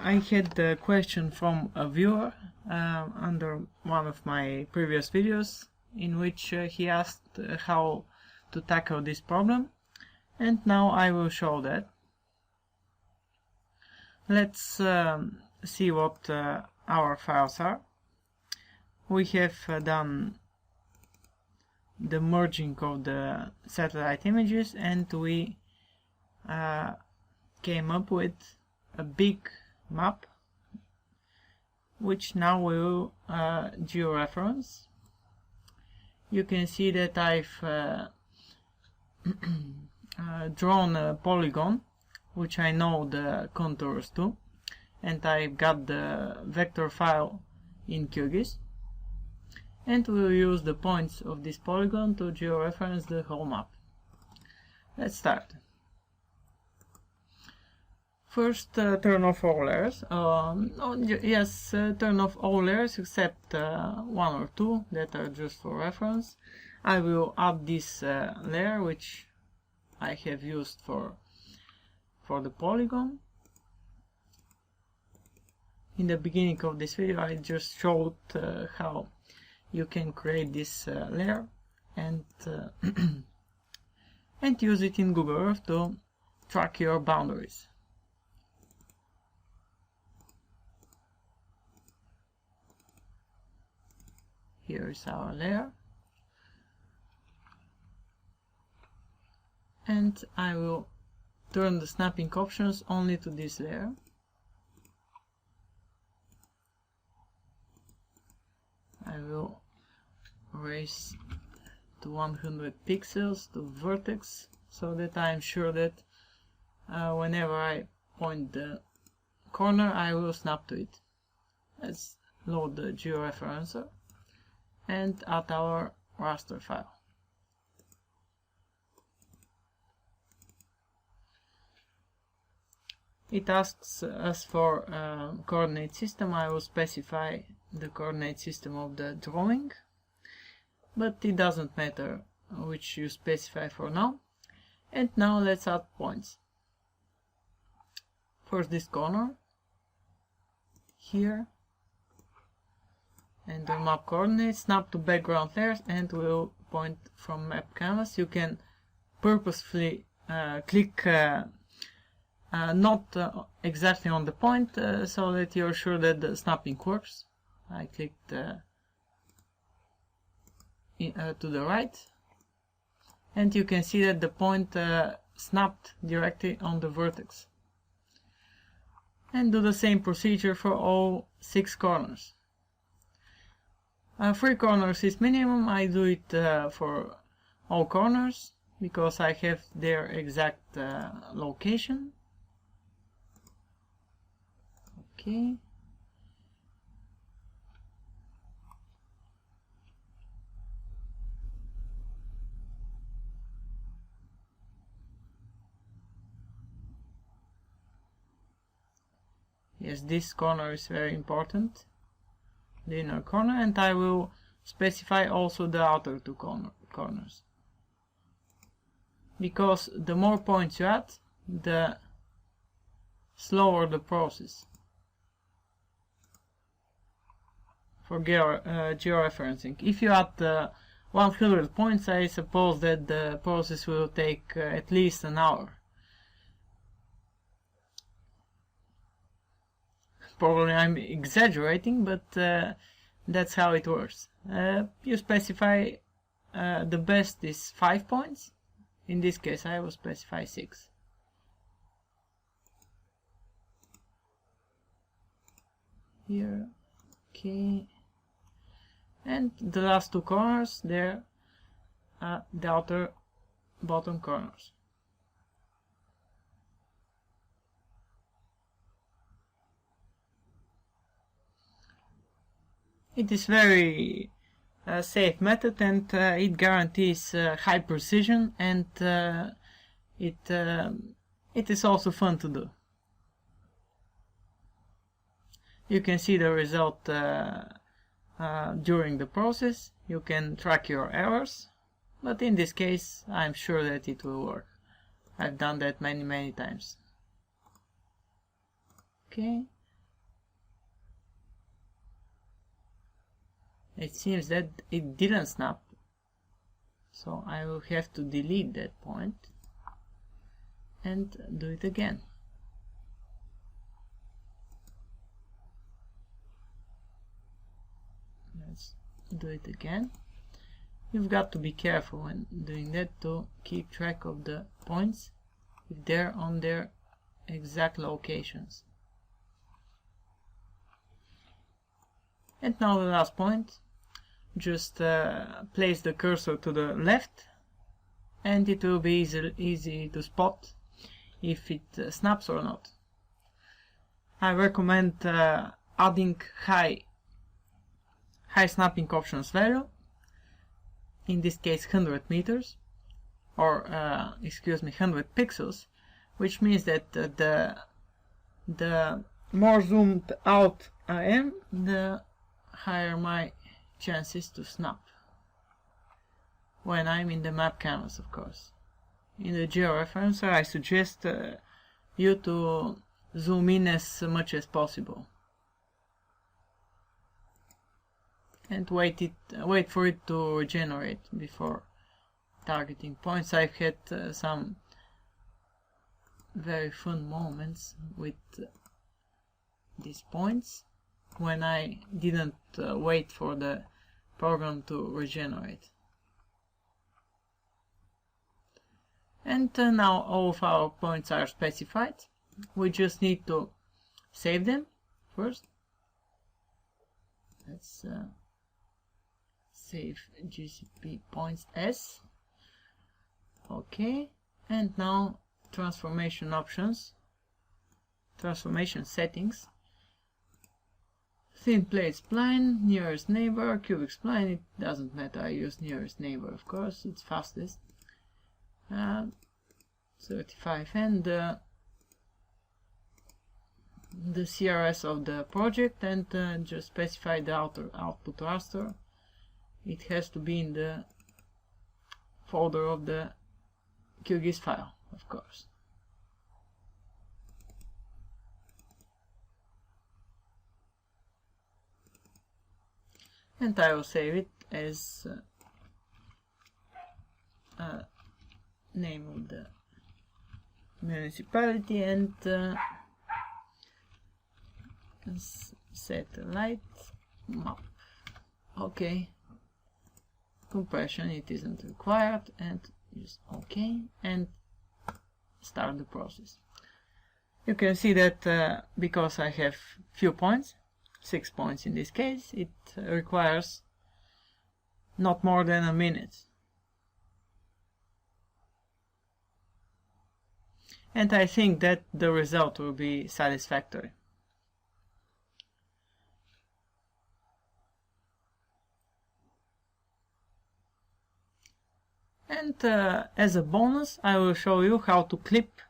I had a question from a viewer under one of my previous videos in which he asked how to tackle this problem, and now I will show that. Let's see what our files are. We have done the merging of the satellite images, and we came up with a big map which now we will georeference. You can see that I've drawn a polygon which I know the contours to, and I've got the vector file in Qgis, and we'll use the points of this polygon to georeference the whole map. Let's start. First, turn off all layers. Turn off all layers except one or two that are just for reference. I will add this layer which I have used for the polygon. In the beginning of this video I just showed how you can create this layer and and use it in Google Earth to track your boundaries. Here is our layer, and I will turn the snapping options only to this layer. I will raise to 100 pixels the vertex so that I am sure that whenever I point the corner I will snap to it. Let's load the georeferencer and add our raster file. It asks us for coordinate system. I will specify the coordinate system of the drawing, but it doesn't matter which you specify for now. And now let's add points. First this corner, here, and the map coordinates, snap to background layers, and we'll point from map canvas. You can purposefully click not exactly on the point so that you're sure that the snapping works. I clicked to the right, and you can see that the point snapped directly on the vertex. And do the same procedure for all 6 corners. 3 corners is minimum. I do it for all corners because I have their exact location. Okay. Yes, this corner is very important, the inner corner, and I will specify also the outer 2 corners. Because the more points you add, the slower the process for georeferencing. If you add 100 points, I suppose that the process will take at least an hour. Probably I'm exaggerating, but that's how it works. You specify the best is 5 points. In this case I will specify 6. Here, okay. And the last 2 corners, there are the outer bottom corners. It is very safe method, and it guarantees high precision, and it is also fun to do. You can see the result during the process. You can track your errors, but in this case I'm sure that it will work. I've done that many times. Okay, it seems that it didn't snap, so I will have to delete that point and do it again. Let's do it again. You've got to be careful when doing that to keep track of the points if they're on their exact locations. And now the last point, just place the cursor to the left and it will be easy to spot if it snaps or not. I recommend adding high snapping options value, in this case 100 meters, or 100 pixels, which means that the more zoomed out I am, the higher my chances to snap. When I'm in the map canvas, of course. In the georeferencer, I suggest you to zoom in as much as possible. And wait for it to regenerate before targeting points. I've had some very fun moments with these points when I didn't wait for the program to regenerate. And now all of our points are specified. We just need to save them first. Let's save GCP points as. Okay, and now transformation options, transformation settings, thin plate spline, nearest neighbor, cubic spline, it doesn't matter, I use nearest neighbor, of course, it's fastest. 35, and the CRS of the project, and just specify the output raster. It has to be in the folder of the Qgis file, of course. And I will save it as name of the municipality and satellite map. Okay. Compression, it isn't required, and just OK, and start the process. You can see that because I have few points, 6 points in this case, it requires not more than a minute. And I think that the result will be satisfactory. And as a bonus, I will show you how to clip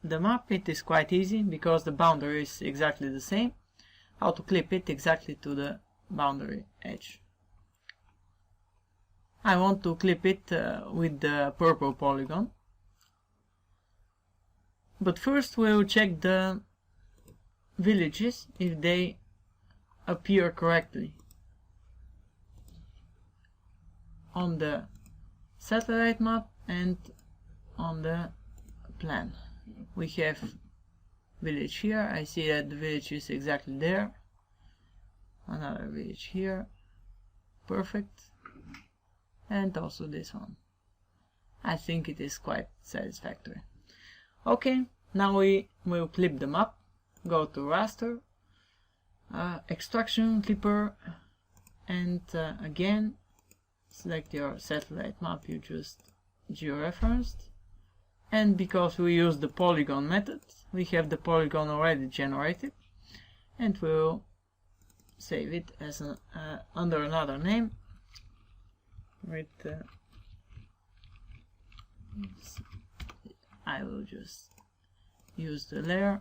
the map. It is quite easy because the boundary is exactly the same. How to clip it exactly to the boundary edge. I want to clip it with the purple polygon. But first we will check the villages if they appear correctly on the satellite map and on the plan. We have village here. I see that the village is exactly there. Another village here. Perfect. And also this one. I think it is quite satisfactory. Okay, now we will clip the map. Go to raster, extraction clipper, and again select your satellite map you just georeferenced, and because we use the polygon method, we have the polygon already generated, and we'll save it as under another name with I will just use the layer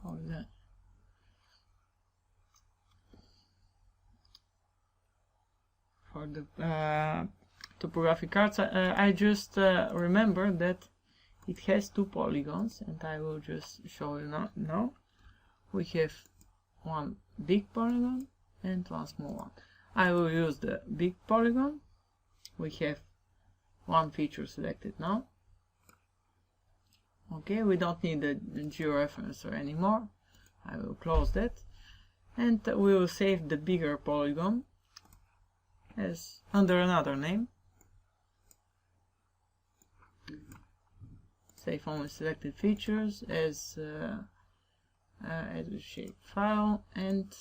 for the topographic cards. I just remember that it has 2 polygons, and I will just show you now. we have one big polygon and one small one. I will use the big polygon. We have one feature selected now. Okay, we don't need the georeferencer anymore. I will close that, and we will save the bigger polygon as under another name. Save only selected features as a shape file, and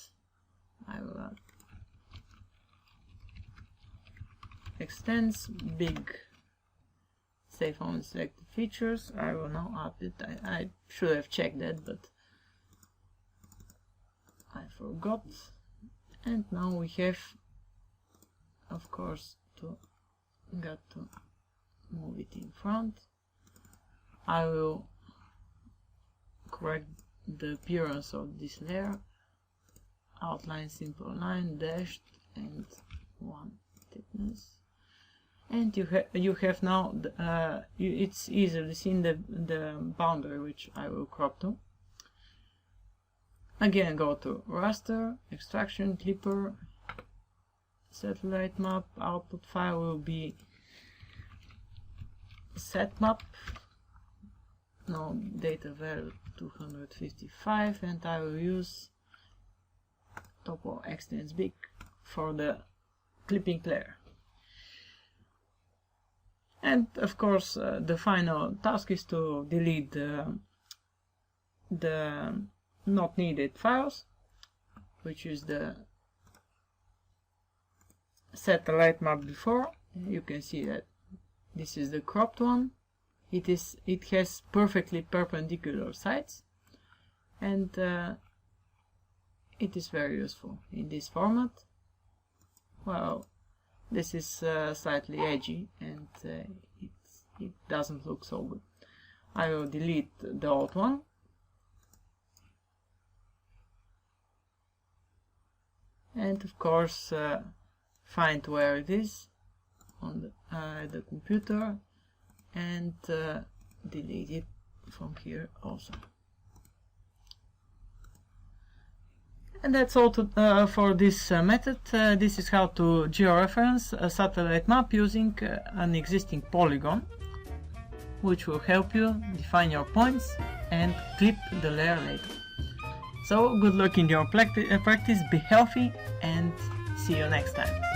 I will extends big. Save only selected features. I will now update. I should have checked that, but I forgot. And now we have, of course, got to move it in front. I will correct the appearance of this layer. Outline, simple line, dashed, and one thickness. And you have now it's easily seen the boundary which I will crop to. Again, go to raster, extraction, clipper, satellite map. Output file will be set map. No data value 255, and I will use topo extends big for the clipping layer. And of course, the final task is to delete the not needed files, which is the satellite map before. You can see that this is the cropped one. It has perfectly perpendicular sides, and it is very useful in this format. Well, this is slightly edgy, and it doesn't look so good. I will delete the old one. And of course, find where it is on the computer, and delete it from here also. And that's all for this method. This is how to georeference a satellite map using an existing polygon, which will help you define your points and clip the layer later. So good luck in your practice, be healthy, and see you next time.